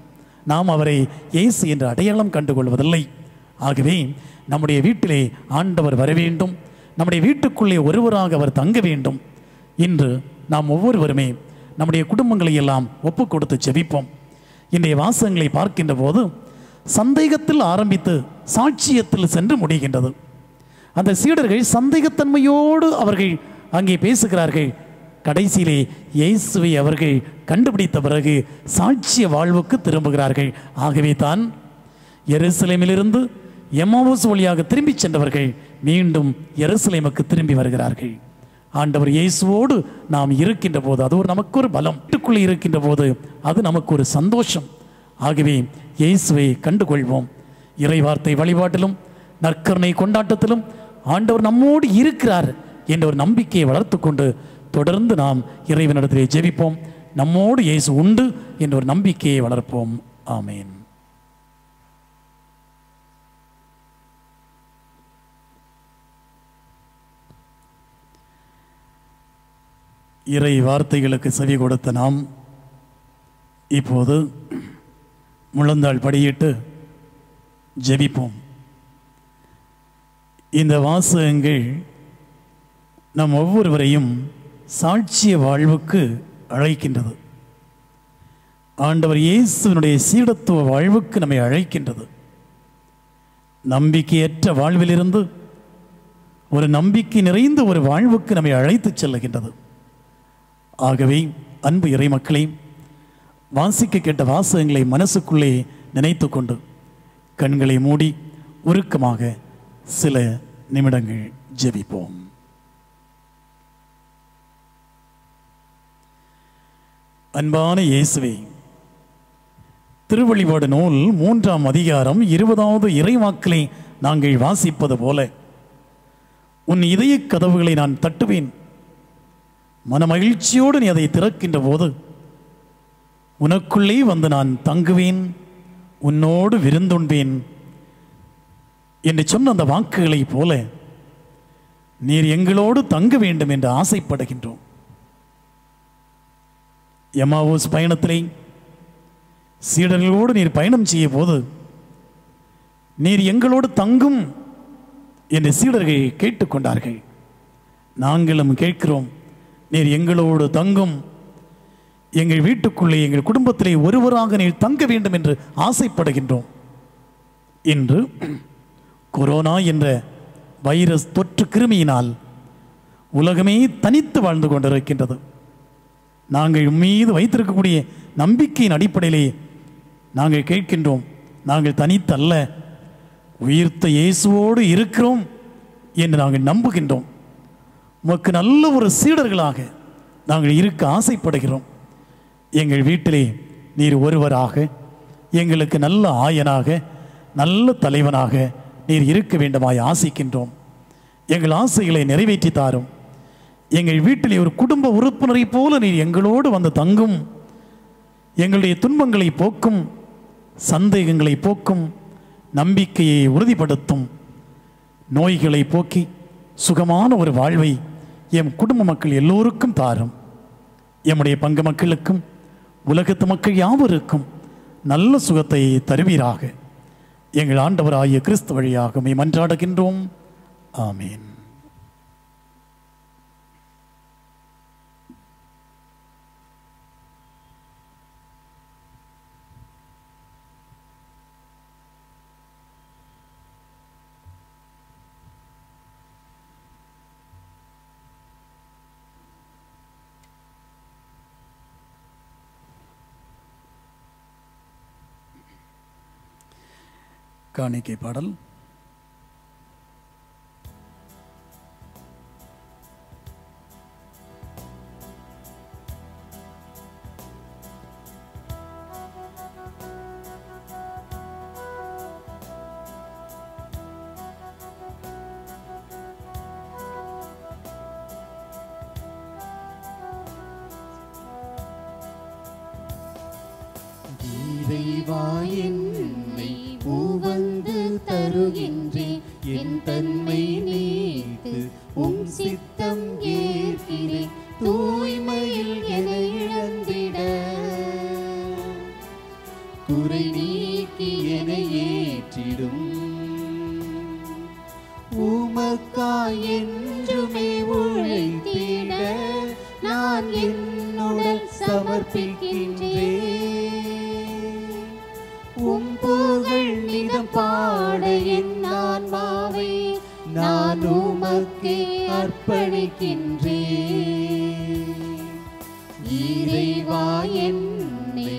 S2: நாம் அவரை இயேசு என்று அடையாளம் கண்டுகொள்வதில்லை. ஆகவே நம்முடைய வீட்டிலே ஆண்டவர் வர வேண்டும், நம்முடைய வீட்டுக்குள்ளே ஒருவராக அவர் தங்க வேண்டும். இன்று நாம் ஒவ்வொருவருமே நம்முடைய குடும்பங்களை எல்லாம் ஒப்பு கொடுத்து ஜெபிப்போம். இன்றைய வாசகங்களை பார்க்கின்ற போது சந்தேகத்தில் ஆரம்பித்து சாட்சியத்தில் சென்று முடிகின்றது. அந்த சீடர்கள் சந்தேகத்தன்மையோடு அவர்கள் அங்கே பேசுகிறார்கள். கடைசியிலே இயேசுவை அவர்கள் கண்டுபிடித்த பிறகு சாட்சிய வாழ்வுக்கு திரும்புகிறார்கள். ஆகவே தான் எருசலேமிலிருந்து எம்மாவுஸ் வழியாக திரும்பி சென்றவர்கள் மீண்டும் எருசலேமுக்கு திரும்பி வருகிறார்கள். ஆண்டவர் இயேசுவோடு நாம் இருக்கின்ற போது அது ஒரு நமக்கு ஒரு பலம், வீட்டுக்குள்ளே இருக்கின்ற போது அது நமக்கு ஒரு சந்தோஷம். ஆகவே இயேசுவை கண்டுகொள்வோம். இறைவார்த்தை வழிபாட்டிலும் நற்கருணை கொண்டாட்டத்திலும் ஆண்டவர் நம்மோடு இருக்கிறார் என்ற ஒரு நம்பிக்கையை வளர்த்து கொண்டு தொடர்ந்து நாம் இறைவனிடத்திலே ஜெபிப்போம். நம்மோடு இயேசு உண்டு என்ற ஒரு நம்பிக்கையை வளர்ப்போம். ஆமேன். இறை வார்த்தைகளுக்கு செவி கொடுத்த நாம் இப்போது முழந்தாள் படியிட்டு ஜெபிப்போம். இந்த வாசகங்கள் நம் ஒவ்வொருவரையும் சாட்சிய வாழ்வுக்கு அழைக்கின்றது. ஆண்டவர் இயேசுவினுடைய சீடத்துவ வாழ்வுக்கு நம்மை அழைக்கின்றது. நம்பிக்கையற்ற வாழ்விலிருந்து ஒரு நம்பிக்கை நிறைந்த ஒரு வாழ்வுக்கு நம்மை அழைத்துச் செல்லுகின்றது. ஆகவே அன்பு இறைமக்களே, வாசிக்க கேட்ட வாசகங்களை மனசுக்குள்ளே நினைத்து கொண்டு கண்களை மூடி உருக்கமாக சில நிமிடங்கள் ஜெபிப்போம். அன்பான இயேசுவே, திருவழிபாடு நூல் 3ஆம் அதிகாரம் 20வது இறைவாக்கிலே நாங்கள் வாசிப்பது போல, உன் இதய கதவுகளை நான் தட்டுவேன், மனமகிழ்ச்சியோடு நீ அதை திறக்கின்ற போது உனக்குள்ளே வந்து நான் தங்குவேன், உன்னோடு விருந்துண்பேன் என்று சொன்ன அந்த வாக்குகளை போல நீர் எங்களோடு தங்க வேண்டும் என்று ஆசைப்படுகின்றோம். எம்மாவூஸ் பயணத்திலே சீடர்களோடு நீர் பயணம் செய்ய போது நீர் எங்களோடு தங்கும் என்று சீடர்கள் கேட்டுக்கொண்டார்கள். நாங்களும் கேட்கிறோம், நீர் எங்களோடு தங்கும், எங்கள் வீட்டுக்குள்ளே எங்கள் குடும்பத்திலே ஒருவராக நீர் தங்க வேண்டும் என்று ஆசைப்படுகின்றோம். இன்று கொரோனா என்ற வைரஸ் தொற்று கிருமியினால் உலகமே தனித்து வாழ்ந்து கொண்டிருக்கின்றது. நாங்கள் மீது வைத்திருக்கக்கூடிய நம்பிக்கையின் அடிப்படையிலே நாங்கள் கேட்கின்றோம், நாங்கள் தனித்தல்ல, உயிர்த்த இயேசுவோடு இருக்கிறோம் என்று நாங்கள் நம்புகின்றோம். உமக்கு நல்ல ஒரு சீடர்களாக நாங்கள் இருக்க ஆசைப்படுகிறோம். எங்கள் வீட்டிலே நீர் ஒருவராக, எங்களுக்கு நல்ல ஆயனாக, நல்ல தலைவனாக நீர் இருக்க வேண்டுமாய் ஆசிக்கின்றோம். எங்கள் ஆசைகளை நிறைவேற்றி தாரும். எங்கள் வீட்டிலே ஒரு குடும்ப உறுப்பினரை போல நீர் எங்களோடு வந்து தங்கும், எங்களுடைய துன்பங்களை போக்கும், சந்தேகங்களை போக்கும், நம்பிக்கையை உறுதிப்படுத்தும், நோய்களை போக்கி சுகமான ஒரு வாழ்வை எம் குடும்ப மக்கள் எல்லோருக்கும் தாரும். எம்முடைய பங்கு மக்களுக்கும் உலகத்து மக்கள் யாவருக்கும் நல்ல சுகத்தை தருவீராக. எங்கள் ஆண்டவராகிய கிறிஸ்து வழியாக உம்மை மன்றாடுகின்றோம். ஆமீன். காணிக்கை பாடல்.
S6: இறைவா என்னை உவந்து தருகின்றேன், என் தன்மை நீத்து உம் சித்தம் ஏற்கிறேன், தூய்மையில் என இழந்திட குறை நீக்கி என ஏற்றிடும், உமக்காய் என்றுமே உழைத்திட நான் என்னுடன் சமர்ப்பிக்கின்றேன். உம் புகழ் நிதம் பாட என் ஆன்மாவை நான் உமக்கே அர்ப்பணிக்கின்றேன். இறைவா என்னை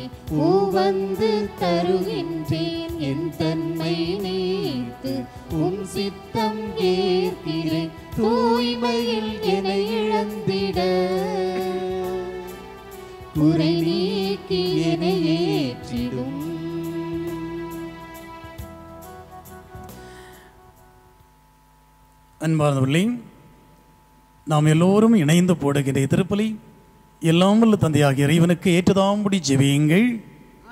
S6: உவந்து தருகின்றேன், என் தன்மை நீத்து உம் சித்தம் ஏற்கிறேன், தூய்மையில் என இழந்திட குறை நீக்கி என ஏற்றிடும்.
S2: அன்பார்ந்தவர்களே, நாம் எல்லோரும் இணைந்து போடுகின்ற திருப்பலி எல்லாம் வல்ல தந்தையாகிய இறைவனுக்கு ஏற்றதாம்படி ஜெபியுங்கள்.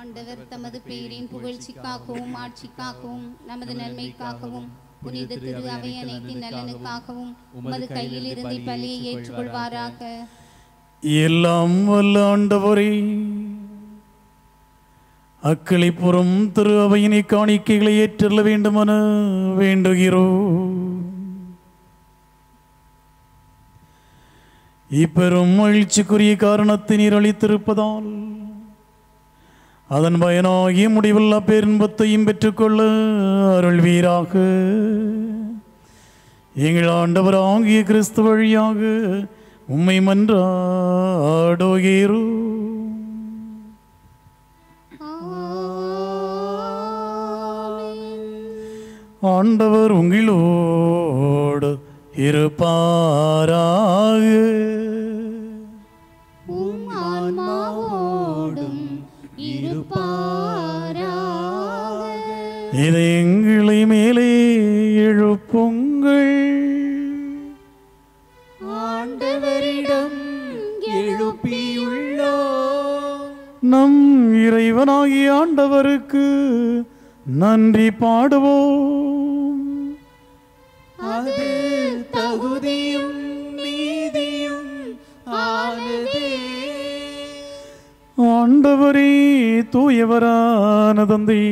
S1: ஆண்டவர் தமது பெயரின் புகழ்ச்சிக்காகவும் ஆட்சிக்காகவும் நமது நன்மைக்காகவும் புனித திரு அவை அனைத்தின் நலனுக்காகவும் உமது கையில் இருந்து பலியை ஏற்றுக்கொள்வாராக.
S2: எல்லாம் வல்ல ஆண்டவரே, அக்களிப்புறம் திரு அவையினை காணிக்கைகளை ஏற்றல்ல வேண்டுமென வேண்டுகிறோம். இப்பெரும் மகிழ்ச்சிக்குரிய காரணத்தை நீர் அளித்திருப்பதால் அதன் பயனாகிய முடிவில்லா பேரின்பத்தையும் பெற்றுக்கொள்ள அருள்வீராக. எங்கள் ஆண்டவராகிய கிறிஸ்து வழியாக உம்மை மன்றாடுகிறோம். ஆண்டவர் உங்களோடு இருப்பாராக.
S6: உம் ஆன்மாவோடும் இருப்பாராக.
S2: இதை எங்களை மேலே எழுப்புங்கள்.
S6: ஆண்டவரிடம் எழுப்பியுள்ளோம்.
S2: நம் இறைவனாகிய ஆண்டவருக்கு நன்றி பாடுவோம்.
S6: அது தகுதியும் நீதியும் ஆனதே.
S2: ஆண்டவரே தூயவரான தந்தை,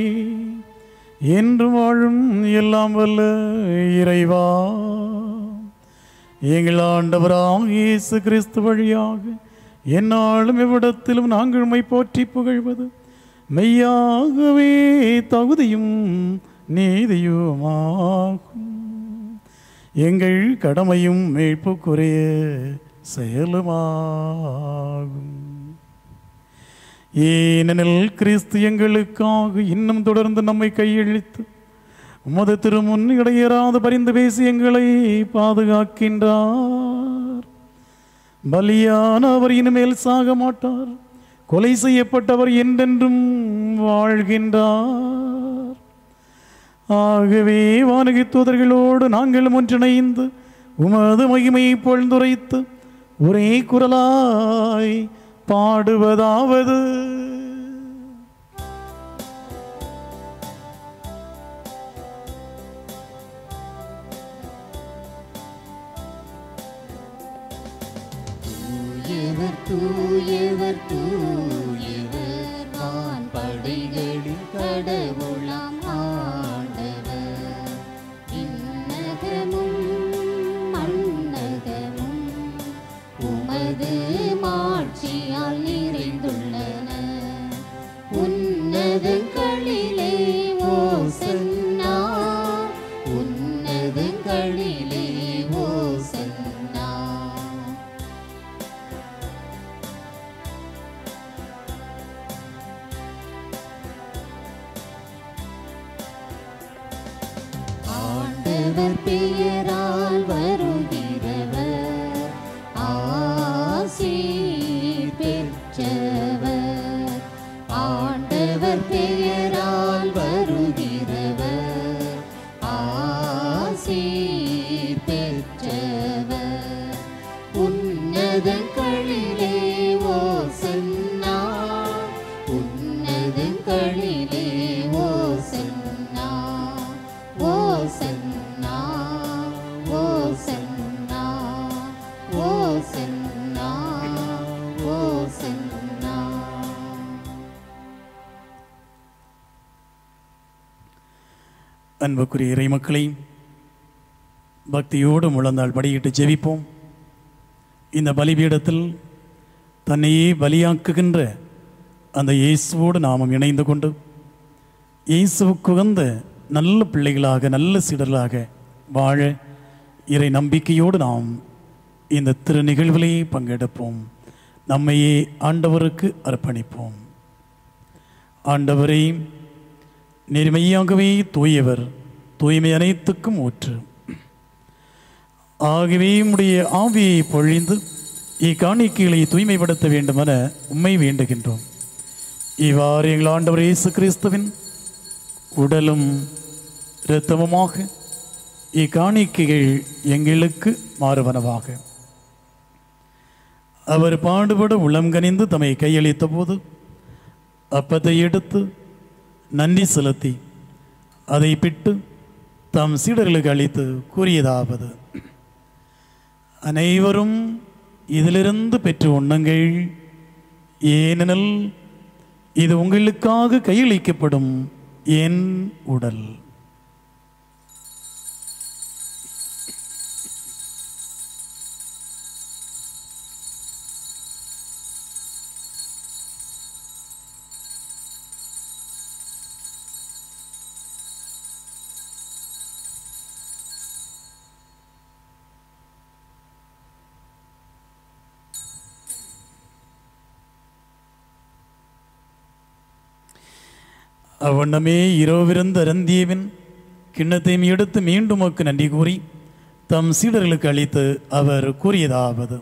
S2: என்று வாழும் எல்லாம் வல்ல இறைவா, எங்கள் ஆண்டவராம் இயேசு கிறிஸ்து வழியாக எந்நாளும் எவ்விடத்திலும் நாங்கள் உம்மை போற்றி புகழ்வது மெய்யாகவே தகுதியும் நீதியுமாகும். எங்கள் கடமையும் மீட்புக்குரிய செயலுமாகும். ஏனெனில் கிறிஸ்து எங்களுக்காக இன்னும் தொடர்ந்து நம்மை கையளித்து உமது திருமுன் இடையறாது பரிந்து பேசி எங்களை பாதுகாக்கின்றார். பலியான அவர் இனிமேல் சாக மாட்டார். கொலை செய்யப்பட்டவர் என்றென்றும் வாழ்கின்றார். ஆகவே வானகி தூதர்களோடு நாங்கள் ஒன்றிணைந்து உமது மகிமையை பொழுதுரைத்து ஒரே குரலாய் பாடுவதாவது:
S6: தூயவர் தூயவர் தூயவர் வான்படைகளின் கடவுளாம் ஆண்டவர். விண்ணகமும் மண்ணகமும் உமது மாட்சியால் நிறைந்துள்ளன. உன்னதங்களிலே ஓசன்னா, உன்னதங்களிலே ஓசன்னா. ஆண்டவர் பெயரால் வருகிறவர் ஆசீர் பெற்றவர். ஆண்டவர் பெயரால் வருகிறவர் ஆசீர் பெற்றவர். உன்னதங்களிலே ஓசன்னா, உன்னதங்களிலே ஓசன்னா. ஓசன்னா ஓசன்னா ஓசன்னா ஓசன்னா.
S2: அன்புக்குரிய இறை மக்களை, பக்தியோடு முழந்தால் படியிட்டு ஜெபிப்போம். இந்த பலிபீடத்தில் தன்னையே பலியாக்குகின்ற அந்த இயேசுவோடு நாமும் இணைந்து கொண்டு இயேசுவுக்கு உகந்த நல்ல பிள்ளைகளாக நல்ல சீடர்களாக வாழ இறை நம்பிக்கையோடு நாம் இந்த திரு நிகழ்விலே பங்கெடுப்போம். நம்மையே ஆண்டவருக்கு அர்ப்பணிப்போம். ஆண்டவரே, நேர்மையாகவே தூயவர், தூய்மை அனைத்துக்கும் ஊற்று. ஆகவே உம்முடைய ஆவியை பொழிந்து இக்காணிக்கைகளை தூய்மைப்படுத்த வேண்டுமென உம்மை வேண்டுகின்றோம். இவ்வாறு எங்கள் ஆண்டவர் இயேசு கிறிஸ்துவின் உடலும் இரத்தமுமாக இக்காணிக்கைகள் எங்களுக்கு மாறுவனவாக. அவர் பாடுபட உளம் கனிந்து தம்மை கையளித்த போது அப்பத்தை எடுத்து நன்றி செலுத்தி அதை பிட்டு தம் சீடர்களுக்கு அளித்து கூறியதாவது: அனைவரும் இதிலிருந்து பெற்று உண்ணுங்கள், ஏனெனில் இது உங்களுக்காக கையளிக்கப்படும் என் உடல். அவ்வண்ணமே இரவிருந்த அருந்தியவன் கிண்ணத்தையும் எடுத்து மீண்டும் உமக்கு நன்றி கூறி தம் சீடர்களுக்கு அளித்து அவர் கூறியதாவது: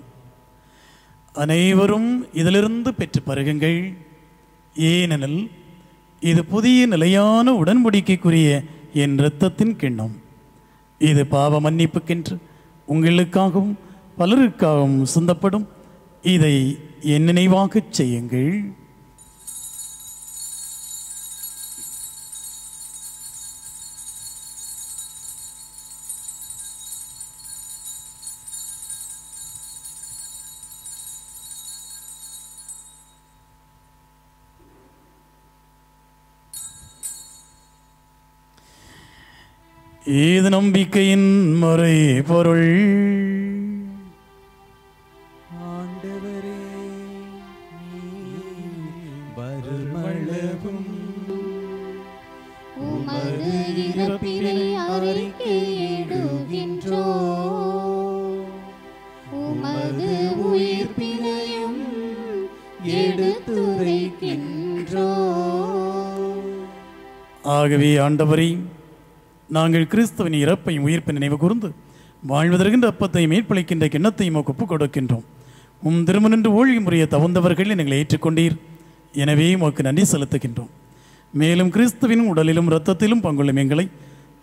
S2: அனைவரும் இதிலிருந்து பெற்று பருகுங்கள், ஏனெனில் இது புதிய நிலையான உடன்படிக்கைக்குரிய என் இரத்தத்தின் கிண்ணம். இது பாவ மன்னிப்புக்கென்று உங்களுக்காகவும் பலருக்காகவும் சிந்தப்படும். இதை என் நினைவாகச் செய்யுங்கள். இது நம்பிக்கையின் முறை பொருள்.
S3: ஆண்டவரே, வருமளவும்
S6: உமது இறப்பினை அறிக்கையிடுகின்றோம், உமது உயிர்ப்பினையும் எடுத்துரைக்கின்றோம்.
S2: ஆகவே ஆண்டவரே, நாங்கள் கிறிஸ்துவின் இறப்பையும் உயிர்ப்பை நினைவு கூர்ந்து வாழ்வதற்கின்ற அப்பத்தை மேற்பளிக்கின்ற கிண்ணத்தையும் ஒப்புக் கொடுக்கின்றோம். திருமணன்று ஊழிய முறையை தகுந்தவர்கள் எங்களை ஏற்றுக்கொண்டீர். எனவே உமக்கு நன்றி செலுத்துகின்றோம். மேலும் கிறிஸ்துவின் உடலிலும் இரத்தத்திலும் பங்குள்ளும் எங்களை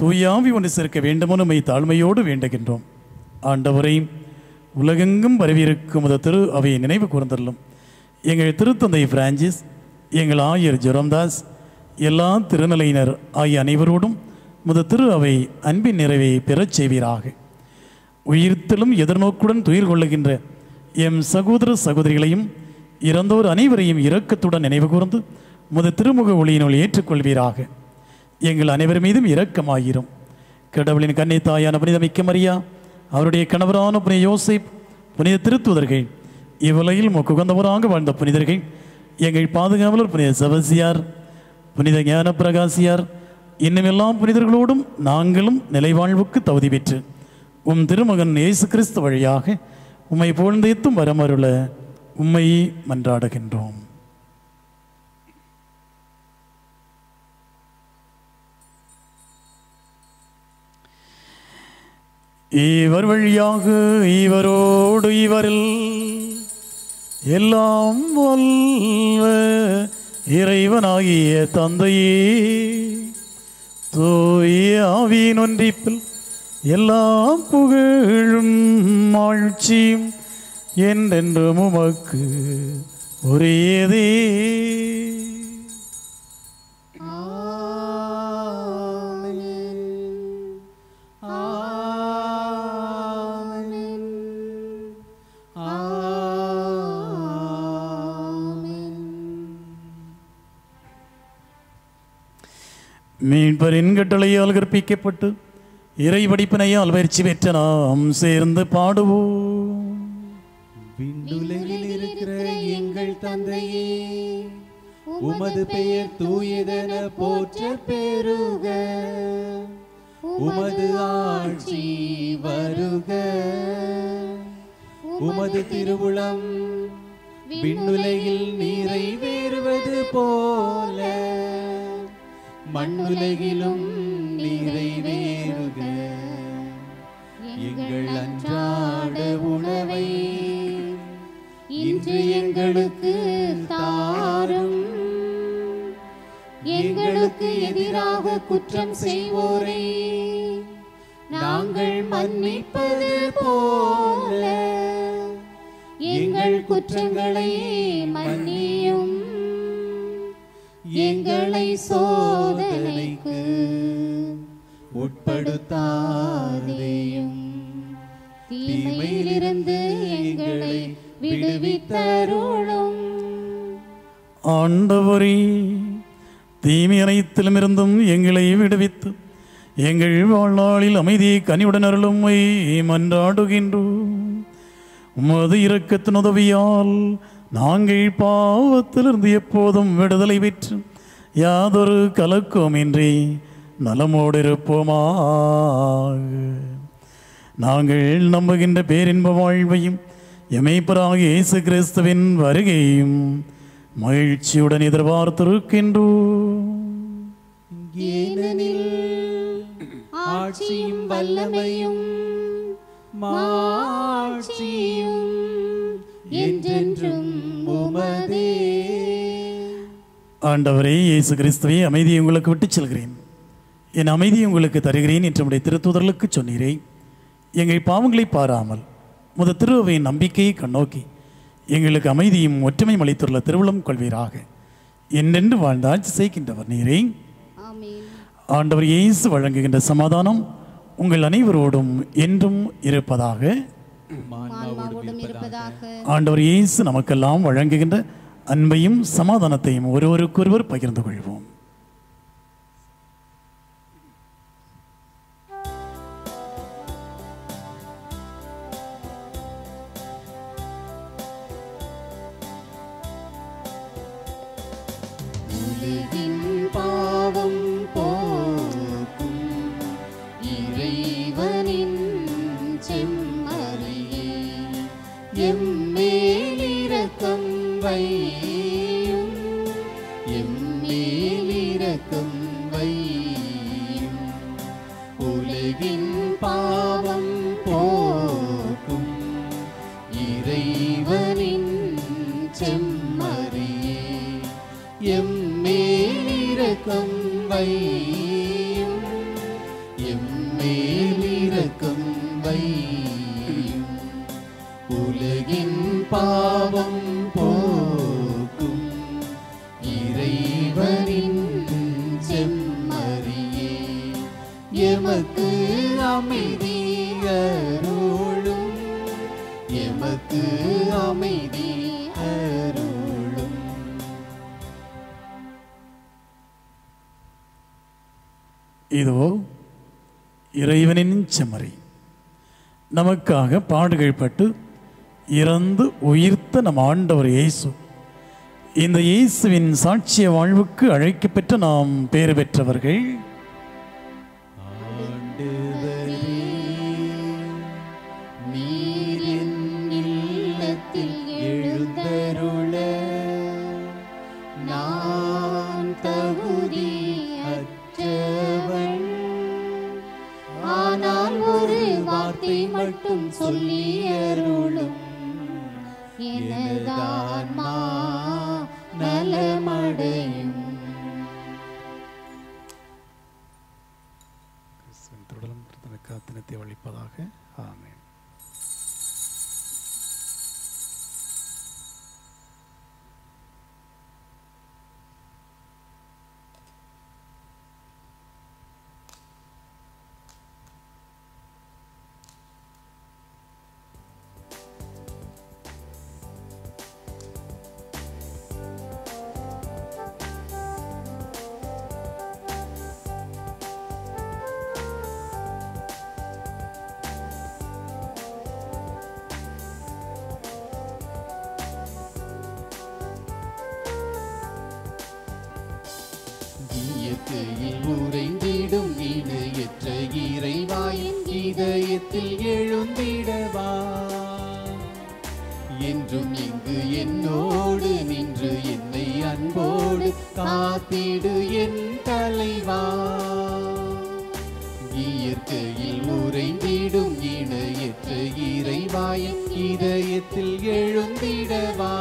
S2: தூயாவி ஒன்று சேர்க்க வேண்டுமென உம்மை தாழ்மையோடு வேண்டுகின்றோம். ஆண்டவரை, உலகெங்கும் பரவியிருக்கும் முத திரு அவையை நினைவு கூர்ந்தள்ளும். எங்கள் திருத்தந்தை பிரான்சிஸ், எங்கள் ஆயர் ஜெரோம்தாஸ், எல்லா திருநிலையினர் ஆகிய அனைவரோடும் முத திரு அவை அன்பின் நிறைவை பெறச் செய்வீராக. உயிர்த்தலும் எதிர்நோக்குடன் துயிர் கொள்ளுகின்ற எம் சகோதர சகோதரிகளையும் இறந்தோர் அனைவரையும் இரக்கத்துடன் நினைவு கூர்ந்து முத திருமுக ஒளியினுள் ஏற்றுக்கொள்வீராக. எங்கள் அனைவர் மீதும் இரக்கமாயிரும். கடவுளின் கன்னை தாயான புனித மிக்க மரியா, அவருடைய கணவரான புனித யோசேப், புனித திருத்துதர்கள், இவ்வுலகில் உகந்தவராக வாழ்ந்த புனிதர்கள், எங்கள் பாதுகாவலர் புனித செபஸ்தியார், புனித ஞான பிரகாசியார், இன்னும் எல்லாம் புனிதர்களோடும் நாங்களும் நிலைவாழ்வுக்கு தகுதி பெற்று உம் திருமகன் இயேசு கிறிஸ்து வழியாக உம்மை புகழ்ந்தேத்தும் வரமருள உம்மை மன்றாடுகின்றோம். இவர் வழியாக இவரோடு இவரில் எல்லாம் வல்ல இறைவனாகிய தந்தையே, தூய ஆவியின் ஒன்றிப்பில் எல்லா புகழும் ஆட்சியும் என்றென்றும் உமக்கு உரியதே. மீட்பரின் கட்டளையால் கற்பிக்கப்பட்டு இறை படிப்பினையால் பயிற்சி பெற்ற நாம் சேர்ந்து பாடுவோம்.
S3: விண்ணுலகில் இருக்கிற எங்கள் தந்தையே, உமது பெயர் தூயதென போற்ற பெருக, உமது ஆட்சி வருக, உமது திருவுளம் விண்ணுலகில் நிறைவேறுவது போல மண்ணுலகிலும் நிறைவேறுக. எங்கள் அன்றாட உணவை இன்று எங்களுக்கு தாரும். எங்களுக்கு எதிராக குற்றம் செய்வோரை நாங்கள் மன்னிப்பது போல எங்கள் குற்றங்களை மன்னியும். எங்களை சோதனைக்கு உட்படுத்தாதேயும், தீமையிலிருந்து எங்களை விடுவித்தருளும்.
S2: ஆண்டவரே, தீமை அனைத்திலுமிருந்தும் எங்களை விடுவித்து எங்கள் வாழ்நாளில் அமைதியை கனிவுடன் அருளும் மன்றாடுகின்றோம். உமது இரக்கத்தின் உதவியால் நாங்கள் பாவத்திலிருந்து எப்போதும் விடுதலை பெற்று யாதொரு கலக்கமின்றி நலமோடு இருப்போமாக. நாங்கள் நம்புகின்ற பேரின்ப வாழ்வையும் எமைப்பராகிய இயேசு கிறிஸ்துவின் வருகையும் மகிழ்ச்சியுடன் எதிர்பார்த்திருக்கின்றோம்.
S3: ஏனெனில் ஆட்சியும் வல்லமையும் மாட்சியும் என்றென்றும் உமதே.
S2: ஆண்டவரே இயேசு கிறிஸ்துவே, அமைதியை உங்களுக்கு விட்டுச் செல்கிறேன், என் அமைதியை உங்களுக்கு தருகிறேன் என்று நம்முடைய திருத்தூதர்களுக்கு சொன்னீரே. எங்கள் பாவங்களை பாராமல் முத திருவையின் நம்பிக்கையை கண்ணோக்கி எங்களுக்கு அமைதியும் ஒற்றுமையும் அளித்துள்ள திருவுளம் கொள்வீராக. என்றென்று வாழ்ந்த ஆட்சி செய்கின்றவர் நீரே.
S1: ஆமென்.
S2: ஆண்டவர் இயேசு வழங்குகின்ற சமாதானம் உங்கள் அனைவரோடும் என்றும் இருப்பதாக.
S1: ஆன்மாவோடும் இருப்பதாக.
S2: ஆண்டவர் இயேசு நமக்கெல்லாம் வழங்குகின்ற அன்பையும் சமாதானத்தையும் ஒருவருக்கொருவர் பகிர்ந்து கொள்வோம்.
S6: உலகின் பாவம் போக்கும் இறைவனின் செம்மறியே, எம்மேல் இரக்கம் வையும், எம்மேல் இரக்கம் வையும். உலகின் பாவம் போக்கும் இறைவனின் செம்மறியே, எம்மேல் இரக்கம் வையும், எம்மேல் இரக்கம் வையும். உலகின் பாவம் போக்கும் இறைவனின் செம்மறியே, எமக்கு அமைதி அருளும், எமக்கு அமைதி அருளும்.
S2: இதோ இறைவனின் செம்மறி, நமக்காக பாடுகள் பட்டு இறந்து உயிர்த்த நம் ஆண்டவர் இயேசு. இந்த இயேசுவின் சாட்சிய வாழ்வுக்கு அழைக்கப்பெற்ற நாம் பேறு பெற்றவர்கள்.
S6: ஆண்டவரே, நீர் என் இல்லத்தில் எழுந்தருள நான் தகுதியற்றவன். ஆனால் ஒரு வார்த்தை மட்டும் சொல்லி அருளும், எனது ஆன்மா நலமடையும்.
S2: தொடரும் தனக்கு அத்தனத்தை அளிப்பதாக. ஆமென்.
S6: இயற்கையில் உறைந்திடும் இணையற்ற இறைவாயின் இதயத்தில் எழுந்திடவா, என்றும் இங்கு என்னோடு நின்று என்னை அன்போடு காத்திடு என் தலைவா. இயற்கையில் உறைந்திடும் இணையற்ற இறைவாயின் இதயத்தில் எழுந்திடவா,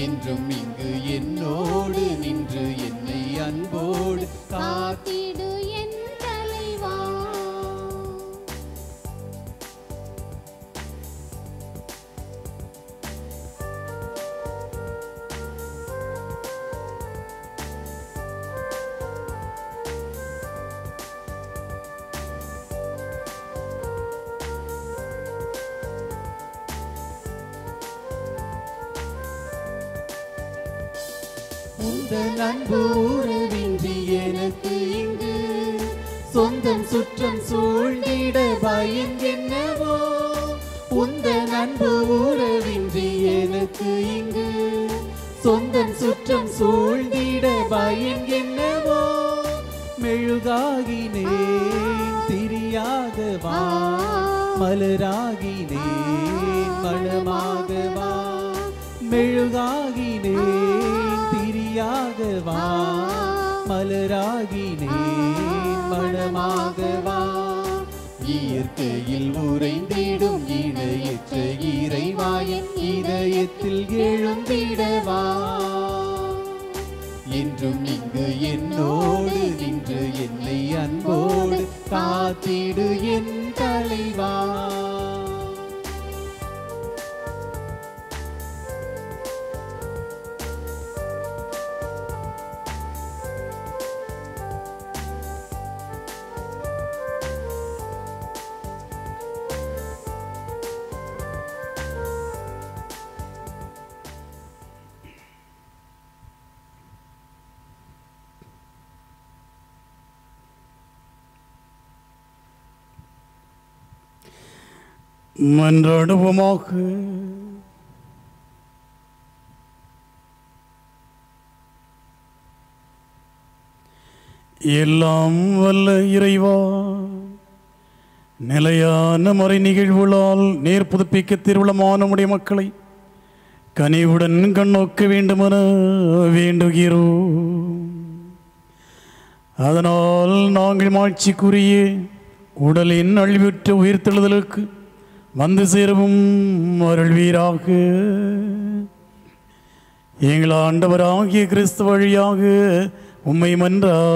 S6: என்றும் இங்கு என்னோடு நின்று என்னை அன்போடு காத்திடு என் தலைவா. உந்தன் அன்பு உறவின்றி எனக்கு இங்கு சொந்தம் சுற்றம் சூழ்ந்திட பயம் என்னவோ. உந்தன் அன்பு உறவின்றி எனக்கு இங்கு சொந்தம் சுற்றம் சூழ்ந்திட பயம் என்னவோ. மெழுகாகினேன் திரியாகவா, மலராகினேன் மணமாகவா. மெழுகாகினேன் திரியாகவா, மலராகினேன் தயாராகினேன் மனமாகவா இயற்கையில் உறைந்திடும் இணையற்ற இறைவாயின் இதயத்தில் எழுந்திடவா என்றும் இங்கு என்னோடு நின்று என்னை அன்போடு காத்திடு என் தலைவா.
S2: மன்றாடுவோமாக. எல்லாம் வல்ல இறைவா, நிலையான மறை நிகழ்வுகளால் நேர் புதுப்பிக்க திருவிழமான உடைய மக்களை கனிவுடன் கண்ணோக்க வேண்டுமென வேண்டுகிறோம். அதனால் நாங்கள் மாட்சிக்குரிய உடலின் அழிவுற்ற உயிர்த்தெழுதலுக்கு வந்து சேரவும் அருள்வீராக. எங்கள் ஆண்டவராகிய கிறிஸ்து வழியாக உம்மை மன்றாடுகிறோம்.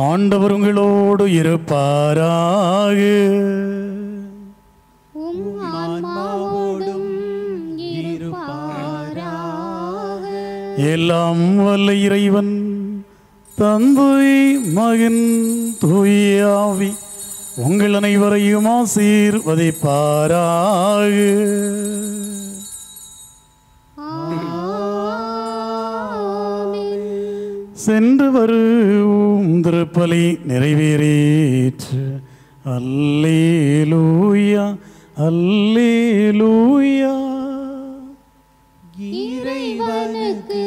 S2: ஆண்டவர் உங்களோடு இருப்பாராக. எல்லாம் வல்ல இறைவன் தந்தை மகன் தூயாவி உங்கள் அனைவரையும் ஆசீர்வதிப்பாராக. சென்று வரும் திருப்பலி நிறைவேறிற்று. அல்லேலூயா அல்லேலூயா.
S6: இறைவனுக்கு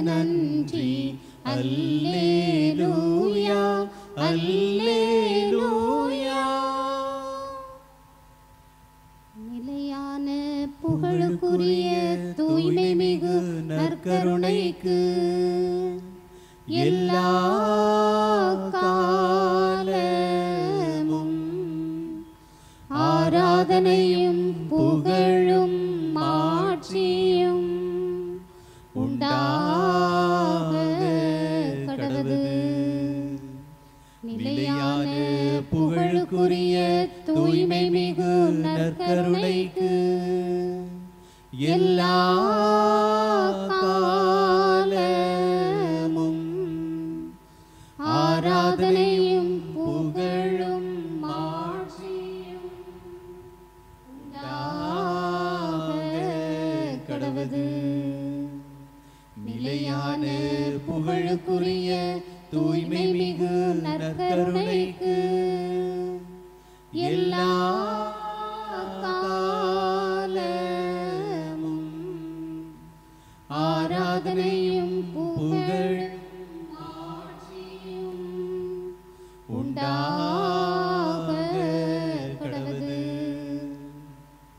S6: நன்றி. அல்லேலூயா அல்லேலூயா.
S1: நிலையான புகழுக்குரிய தூய்மை மிகு நற்கருணைக்கு
S6: எல்லா காலமும் ஆராதனையும் புகழும் மாட்சியும் உண்டாக கடவுது. நிலையான புகழுக்குரிய தூய்மை மிகு நற்கருணைக்கு எல்லா காலமும் ஆராதனையும் புகழும் மாட்சியும் உண்டாக கடவுது. நிலையான புகழுக்குரிய தூய்மை மிகு நற்கருணைக்கு எல்லா காலமும் ஆராதனையும் புகழும் மாட்சியும் உண்டாக கடவுது.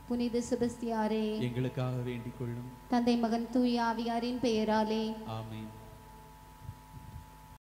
S1: புனித செபஸ்தியாரே
S3: எங்களுக்காக வேண்டிக் கொள்ளும்.
S1: தந்தை மகன் தூய ஆவியாரின் பெயராலே
S3: ஆமென்.